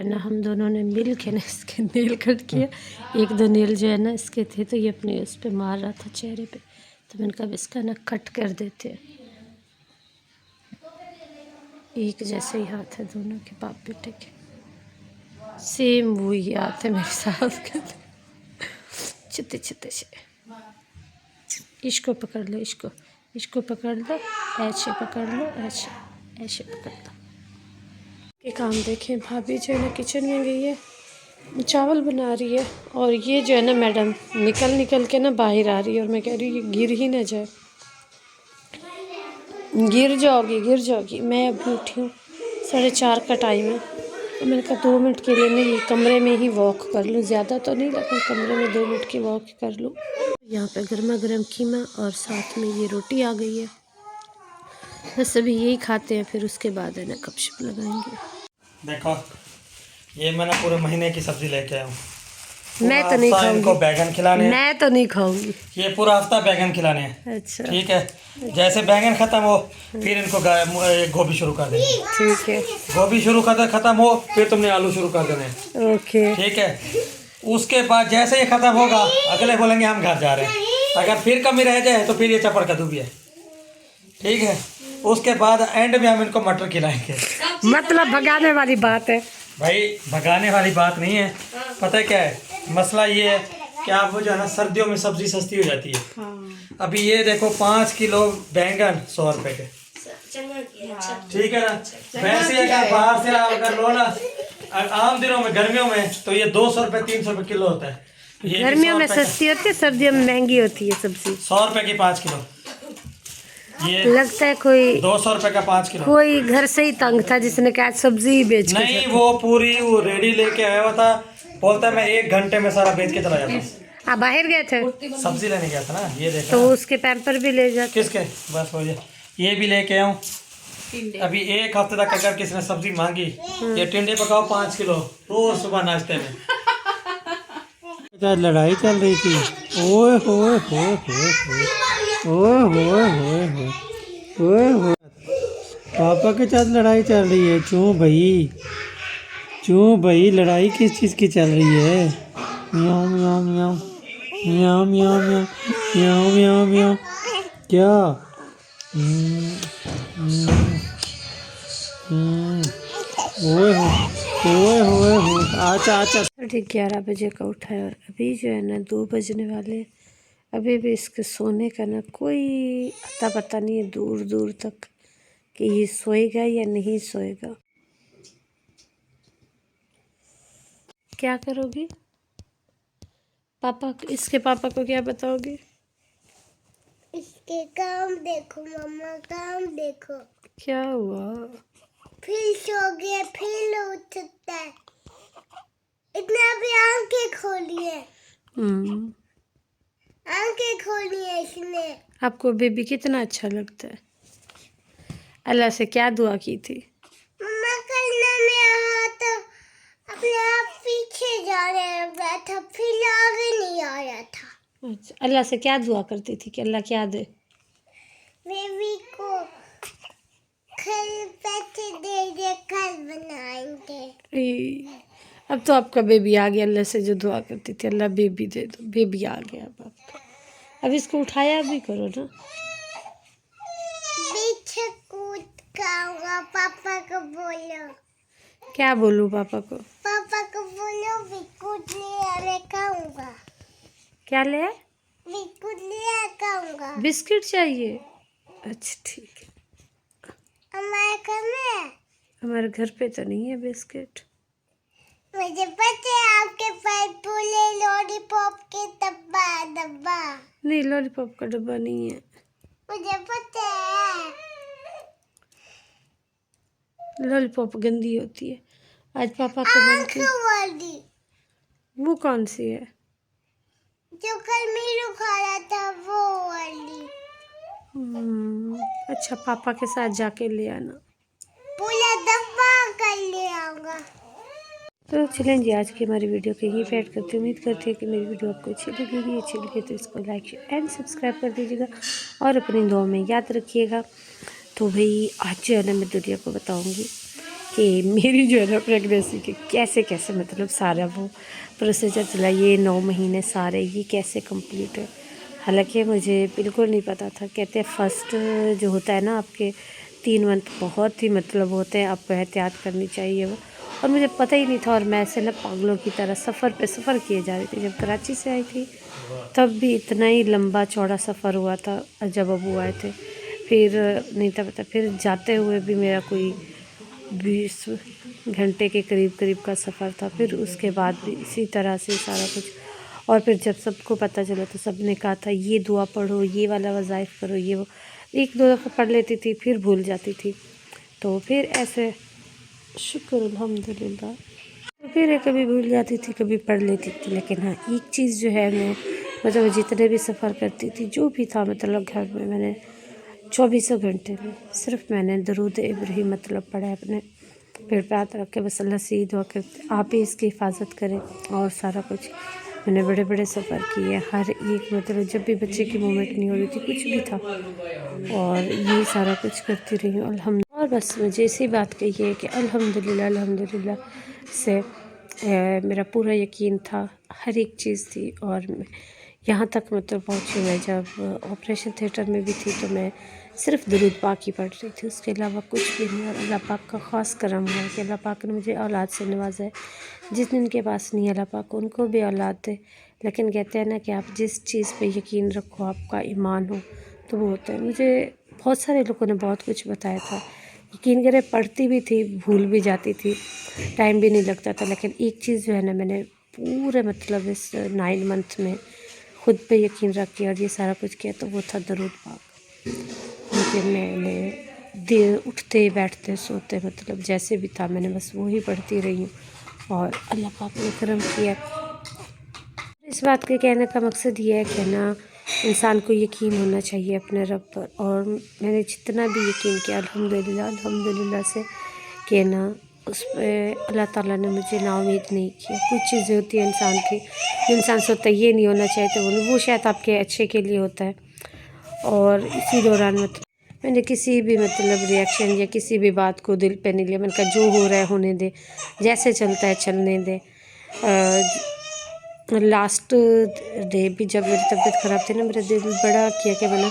है ना हम दोनों ने मिल के ना इसके नेल कट किया। एक दो नेल जो है ना इसके थे तो ये अपने उस पर मार रहा था चेहरे पे, तो मैंने कहा इसका ना कट कर देते हैं। एक जैसे ही हाथ है दोनों के, बाप बेटे के सेम वही हाथ है मेरे साथ के। चिते चिते से इसको पकड़ लो, इसको पकड़ लो, ऐसे पकड़ लो, ऐसे पकड़ लो। ये काम देखें, भाभी जो है ना किचन में गई है, चावल बना रही है, और ये जो है ना मैडम निकल के ना बाहर आ रही है, और मैं कह रही हूँ ये गिर ही ना जाए, गिर जाओगी। मैं अभी उठी हूँ, 4:30 का टाइम है, तो मैंने कहा 2 मिनट के लिए नहीं कमरे में ही वॉक कर लूँ, ज़्यादा तो नहीं लेकिन कमरे में 2 मिनट की वॉक कर लूँ। यहाँ पे गर्मा गर्म कीमा और साथ में ये रोटी आ गई है, बस अभी यही खाते हैं, फिर उसके बाद है ना गपशप लगाएंगे। देखो ये मैंने पूरे महीने की सब्जी लेके आया हूँ। मैं तो नहीं खाऊंगी, इनको बैगन खिलाने, मैं तो नहीं खाऊंगी। ये पूरा हफ्ता बैगन खिलाने हैं। अच्छा ठीक है, जैसे बैगन खत्म हो फिर इनको गोभी शुरू कर देंगे। ठीक है, गोभी शुरू खत्म हो फिर तुमने आलू शुरू कर देने। ओके ठीक है, उसके बाद जैसे ये खत्म होगा अगले बोलेंगे हम घर जा रहे हैं। अगर फिर कमी रह जाए तो फिर ये चपड़ कद्दू भी है। ठीक है, उसके बाद एंड में हम इनको मटर खिलाएंगे। मतलब भगाने वाली बात है भाई, भगाने वाली बात नहीं है। पता है क्या है मसला, ये है कि आप वो जो है ना सर्दियों में सब्जी सस्ती हो जाती है। हाँ। अभी ये देखो 5 किलो बैंगन 100 रुपए के। ठीक है ना, वैसे अगर बाहर से अगर लो ना आम दिनों में गर्मियों में तो ये 200 रुपए 300 रुपए किलो होता है। गर्मियों में सस्ती होती है, सर्दियों में महंगी होती है सब्जी। 100 रुपए की 5 किलो, ये लगता है कोई 200 रुपए का 5 किलो। कोई घर से ही तंग था जिसने कहा सब्जी ही बेच के नहीं, वो पूरी वो रेडी लेके आया हुआ था, बोलता मैं 1 घंटे में सारा बेच के चला जाता हूँ। आप बाहर गए थे, सब्जी लेने गया था ना, ये देखा तो उसके पैम्पर भी ले जाते। किसके, बस हो जाए, ये भी लेके आऊँ। अभी 1 हफ्ते तक अगर किसी ने सब्जी मांगी, ये टिंडे पकाओ 5 किलो रोज सुबह नाश्ते में। लड़ाई चल रही थी, ओए होए होए होए ओए होए होए होए ओए होए, पापा के साथ लड़ाई चल रही है। क्यों भाई लड़ाई किस चीज़ की चल रही है? म्याऊं म्याऊं म्याऊं म्याऊं म्याऊं म्याऊं म्याऊं म्याऊं क्या? ओए होए होए, अच्छा 11 बजे का उठा है, और अभी जो है ना 2 बजने वाले। अभी भी इसके सोने का ना कोई अता पता नहीं है दूर दूर तक कि ये सोएगा या नहीं सोएगा। क्या करोगी पापा, इसके पापा को क्या बताओगी? इसके काम देखो मम्मा, काम देखो। क्या हुआ? फिर सो गया, फिर उठता है, इतना भी आंखें खोली है। आंखें खोली है इसने। आपको बेबी कितना अच्छा लगता है? अल्लाह से क्या दुआ की थी? मम्मा कल ना मैं आया तो अपने आप पीछे जा रहा था, फिर आगे नहीं आ रहा था। अच्छा, अल्लाह से क्या दुआ करती थी कि अल्लाह क्या दे? बेबी को कल पैसे दे, कल बनाएंगे। अब तो आपका बेबी आ गया, अल्लाह से जो दुआ करती थी अल्लाह बेबी दे दो, बेबी आ गया अब आपका। अब इसको उठाया भी करो ना। पीछे कूद खाऊंगा, पापा को बोलो। क्या बोलूं पापा को? पापा को बोलो बिस्कुट ले खाऊंगा। क्या ले? बिस्कुट ले खाऊंगा। बिस्किट चाहिए? अच्छा ठीक है। हमारे घर में, हमारे घर पे तो नहीं है बिस्किट। मुझे पता है आपके पास पूरे लॉलीपॉप के डब्बा। नहीं, लॉलीपॉप का डब्बा नहीं है, मुझे पता है। लॉलीपॉप गंदी होती है। आज पापा को बोल के, वाली वो कौन सी है? जो कल मीरू खा रहा था वो वाली। अच्छा, पापा के साथ जाके ले आना, पूरा डब्बा कर ले आऊंगा। तो चलें जी, आज की हमारी वीडियो को यहीं पे ऐड करते, उम्मीद करती है कि मेरी वीडियो आपको अच्छी लगे तो इसको लाइक शेयर एंड सब्सक्राइब कर दीजिएगा, और अपनी दुआ में याद रखिएगा। तो भाई आज जो है ना मैं दुनिया को बताऊंगी कि मेरी जो है ना प्रेगनेंसी के कैसे कैसे मतलब सारा वो प्रोसीजर चला, ये 9 महीने सारे ये कैसे कंप्लीट है। हालांकि मुझे बिल्कुल नहीं पता था। कहते हैं फर्स्ट जो होता है ना आपके 3 मंथ बहुत ही मतलब होते हैं, आपको एहतियात करनी चाहिए वो, और मुझे पता ही नहीं था। और मैं ऐसे ना पागलों की तरह सफ़र पे सफ़र किए जा रही थी। जब कराची से आई थी तब भी इतना ही लंबा चौड़ा सफ़र हुआ था जब अबू आए थे, फिर नहीं था पता, फिर जाते हुए भी मेरा कोई 20 घंटे के करीब का सफ़र था। फिर उसके बाद भी इसी तरह से सारा कुछ। और फिर जब सबको पता चला तो सब ने कहा था ये दुआ पढ़ो, ये वाला वज़ाइफ करो, ये वो। 1-2 दफ़ा पढ़ लेती थी फिर भूल जाती थी, तो फिर ऐसे शुक्र अल्हम्दुलिल्लाह, तो फिर कभी भूल जाती थी कभी पढ़ लेती थी। लेकिन हाँ एक चीज़ जो है मैं मतलब जितने भी सफ़र करती थी जो भी था मतलब घर में, मैंने 24 घंटे में सिर्फ मैंने दरूद इब्राहीम मतलब पढ़ा है अपने पेड़ पे हाथ रख के, बस अल्लाह से ही दुआ करते आप ही इसकी हिफाजत करें। और सारा कुछ मैंने बड़े बड़े सफ़र किए, हर एक मतलब जब भी बच्चे की मूवमेंट नहीं हो रही थी कुछ भी था, और यही सारा कुछ करती रही हूँ अल्हम्दुलिल्लाह। और बस मुझे इसी बात की है कि अल्हम्दुलिल्लाह से मेरा पूरा यकीन था, हर एक चीज़ थी। और यहाँ तक मतलब पहुँची मैं जब ऑपरेशन थिएटर में भी थी तो मैं सिर्फ दुरूद पाक ही पढ़ रही थी, उसके अलावा कुछ भी नहीं। और अल्लाह पाक का ख़ास करम है कि अल्लाह पाक ने मुझे औलाद से नवाजा है। जिस जिनके पास नहीं अल्लाह पाक उनको भी औलाद दे। लेकिन कहते हैं ना कि आप जिस चीज़ पे यकीन रखो, आपका ईमान हो, तो वो होता है। मुझे बहुत सारे लोगों ने बहुत कुछ बताया था, यकीन करें पढ़ती भी थी भूल भी जाती थी, टाइम भी नहीं लगता था। लेकिन एक चीज़ जो है ना मैंने पूरे मतलब इस 9 मंथ में खुद पे यकीन रख के और ये सारा कुछ किया, तो वो था दरूद पाक। लेकिन मैंने देर उठते बैठते सोते मतलब जैसे भी था मैंने बस वही पढ़ती रही हूँ, और अल्लाह पाक ने करम किया। इस बात के कहने का मकसद ये है कि ना इंसान को यकीन होना चाहिए अपने रब पर। और मैंने जितना भी यकीन किया अल्हम्दुलिल्लाह से कि ना उस पर अल्लाह ताला ने मुझे नाउमीद नहीं किया। कुछ चीज़ें होती हैं इंसान की, इंसान सोचता है ये नहीं होना चाहिए तो वो शायद आपके अच्छे के लिए होता है। और इसी दौरान मतलब मैंने किसी भी मतलब रिएक्शन या किसी भी बात को दिल पे नहीं लिया। मैंने कहा जो हो रहा है होने दे, जैसे चलता है चलने दे। लास्ट डे भी जब मेरी तबीयत ख़राब थी ना, मेरा दिल बड़ा किया कि मैंने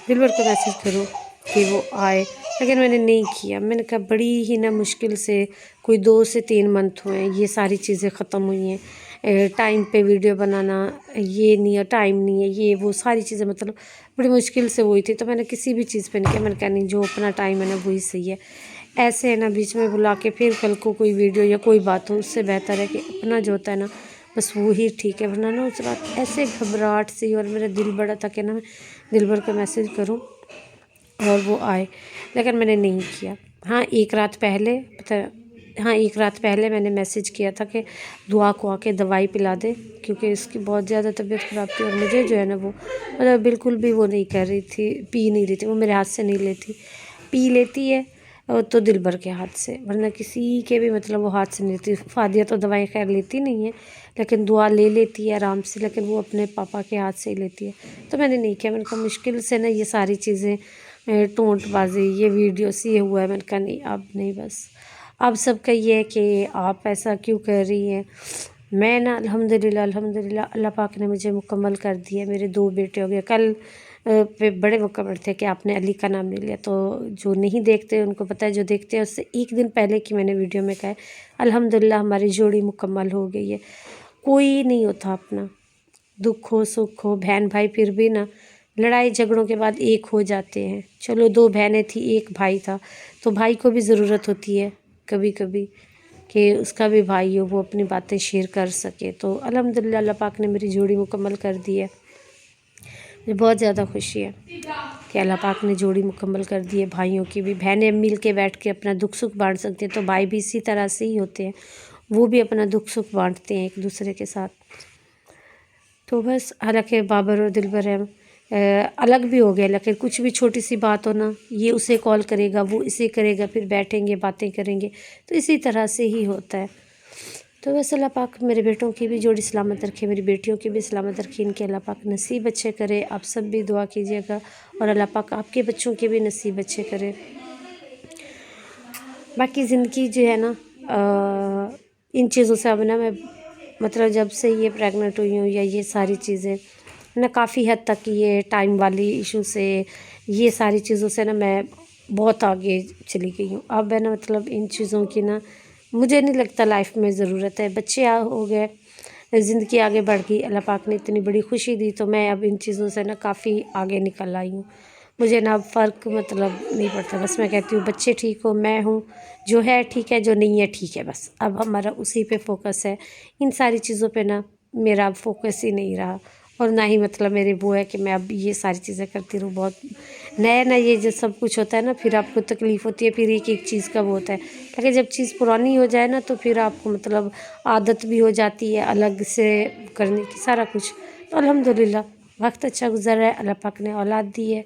दिलबर को मैसेज करूँ कि वो आए, लेकिन मैंने नहीं किया। मैंने कहा बड़ी ही ना मुश्किल से कोई 2 से 3 मंथ हुए हैं, ये सारी चीज़ें ख़त्म हुई हैं। टाइम पे वीडियो बनाना ये नहीं है, टाइम नहीं है, ये वो सारी चीज़ें मतलब बड़ी मुश्किल से हुई थी। तो मैंने किसी भी चीज़ पे नहीं किया। मैंने कहा नहीं जो अपना टाइम है ना वही सही है। ऐसे है ना बीच में बुला के फिर कल को कोई वीडियो या कोई बात हो, उससे बेहतर है कि अपना जो होता है ना बस वो ही ठीक है। वरना ना उस रात ऐसे घबराहट सी, और मेरा दिल बड़ा था कि ना मैं दिलबर को मैसेज करूं और वो आए, लेकिन मैंने नहीं किया। हाँ एक रात पहले मैंने मैसेज किया था कि दुआ को आके दवाई पिला दे, क्योंकि इसकी बहुत ज़्यादा तबीयत ख़राब थी। और मुझे जो है ना वो मतलब बिल्कुल भी वो नहीं कर रही थी, पी नहीं रही थी, वो मेरे हाथ से नहीं लेती। पी लेती है तो दिलबर के हाथ से, वरना किसी के भी मतलब वो हाथ से नहीं लेती। फादिया तो दवाई खैर लेती नहीं है, लेकिन दुआ ले लेती है आराम से, लेकिन वो अपने पापा के हाथ से ही लेती है। तो मैंने नहीं किया। मैंने कहा मुश्किल से ना ये सारी चीज़ें टोंटबाजी ये वीडियोस ये हुआ है। मैंने कहा नहीं अब नहीं, बस अब सबका ये है कि आप ऐसा क्यों कर रही हैं। मैं ना अल्हम्दुलिल्लाह अल्लाह पाक ने मुझे मुकम्मल कर दिया। मेरे 2 बेटे हो गए। कल पे बड़े मुकम्मल थे कि आपने अली का नाम ले लिया। तो जो नहीं देखते उनको पता है, जो देखते हैं उससे एक दिन पहले की मैंने वीडियो में कहा है अल्हम्दुलिल्लाह हमारी जोड़ी मुकम्मल हो गई है। कोई नहीं होता अपना, दुख हो सुख हो बहन भाई फिर भी ना लड़ाई झगड़ों के बाद एक हो जाते हैं। चलो 2 बहनें थी 1 भाई था, तो भाई को भी ज़रूरत होती है कभी कभी कि उसका भी भाई हो, वो अपनी बातें शेयर कर सके। तो अल्हम्दुलिल्लाह अल्लाह पाक ने मेरी जोड़ी मुकम्मल कर दी है। मुझे बहुत ज़्यादा खुशी है कि अल्लाह पाक ने जोड़ी मुकम्मल कर दी है। भाइयों की भी, बहनें मिल के बैठ के अपना दुख सुख बांट सकती हैं, तो भाई भी इसी तरह से ही होते हैं, वो भी अपना दुख सुख बांटते हैं एक दूसरे के साथ। तो बस हालांकि बाबर और दिलबर है अलग भी हो गए, लेकिन कुछ भी छोटी सी बात हो ना, ये उसे कॉल करेगा वो इसे करेगा, फिर बैठेंगे बातें करेंगे, तो इसी तरह से ही होता है। तो बस अल्लाह पाक मेरे बेटों की भी जोड़ी सलामत रखे, मेरी बेटियों की भी सलामत रखे, इनके अल्लाह पाक नसीब अच्छे करे। आप सब भी दुआ कीजिएगा और अल्लाह पाक आपके बच्चों के भी नसीब अच्छे करे। बाकी ज़िंदगी जो है ना इन चीज़ों से अब ना मैं मतलब जब से ये प्रेग्नेंट हुई हूँ या ये सारी चीज़ें ना काफ़ी हद तक ये टाइम वाली इशू से ये सारी चीज़ों से ना मैं बहुत आगे चली गई हूँ। अब है ना मतलब इन चीज़ों की ना मुझे नहीं लगता लाइफ में ज़रूरत है। बच्चे हो गए, ज़िंदगी आगे बढ़ गई, अल्लाह पाक ने इतनी बड़ी खुशी दी तो मैं अब इन चीज़ों से ना काफ़ी आगे निकल आई हूँ। मुझे ना अब फ़र्क मतलब नहीं पड़ता, बस मैं कहती हूँ बच्चे ठीक हो, मैं हूँ, जो है ठीक है, जो नहीं है ठीक है, बस अब हमारा उसी पे फोकस है। इन सारी चीज़ों पे ना मेरा अब फोकस ही नहीं रहा और ना ही मतलब मेरी वो है कि मैं अब ये सारी चीज़ें करती रहूँ। बहुत नया ये जो सब कुछ होता है ना, फिर आपको तकलीफ़ होती है, फिर एक चीज़ का वो होता है। लेकिन जब चीज़ पुरानी हो जाए ना तो फिर आपको मतलब आदत भी हो जाती है अलग से करने की, सारा कुछ। तो अल्हम्दुलिल्लाह वक्त अच्छा गुजर रहा है, अल्लाह पाक ने औलाद दी है,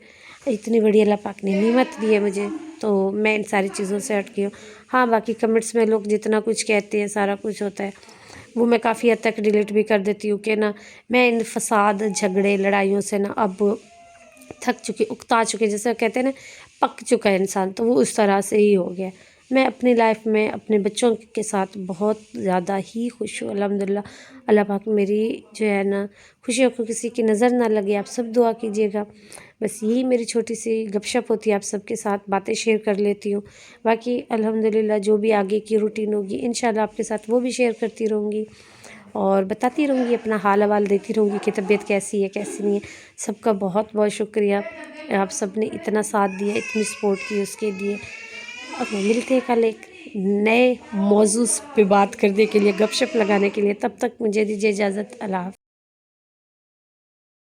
इतनी बड़ी अल्लाह पाक ने नेमत दी है मुझे, तो मैं इन सारी चीज़ों से हट गई हूँ। हाँ, बाकी कमेंट्स में लोग जितना कुछ कहते हैं, सारा कुछ होता है, वो मैं काफ़ी हद तक डिलीट भी कर देती हूँ कि ना मैं इन फसाद, झगड़े, लड़ाइयों से ना अब थक चुकी, उकता चुकी, जैसे कहते हैं ना पक चुका है इंसान, तो वो उस तरह से ही हो गया। मैं अपनी लाइफ में अपने बच्चों के साथ बहुत ज़्यादा ही खुश हूँ अल्हम्दुलिल्लाह। अल्लाह पाक मेरी जो है ना खुशियों को किसी की नज़र ना लगे, आप सब दुआ कीजिएगा। बस यही मेरी छोटी सी गपशप होती है, आप सबके साथ बातें शेयर कर लेती हूँ। बाकी अल्हम्दुलिल्लाह जो भी आगे की रूटीन होगी इंशाल्लाह आपके साथ वो भी शेयर करती रहूँगी और बताती रहूँगी, अपना हाल अहवाल देती रहूँगी कि तबीयत कैसी है कैसी नहीं है। सबका बहुत बहुत शुक्रिया, आप सब ने इतना साथ दिया, इतनी सपोर्ट की उसके लिए। अब मिलते हैं कल एक नए मौजूज़ पे बात करने के लिए, गपशप लगाने के लिए। तब तक मुझे दीजिए इजाज़त। अल्लाह हाफ़िज़।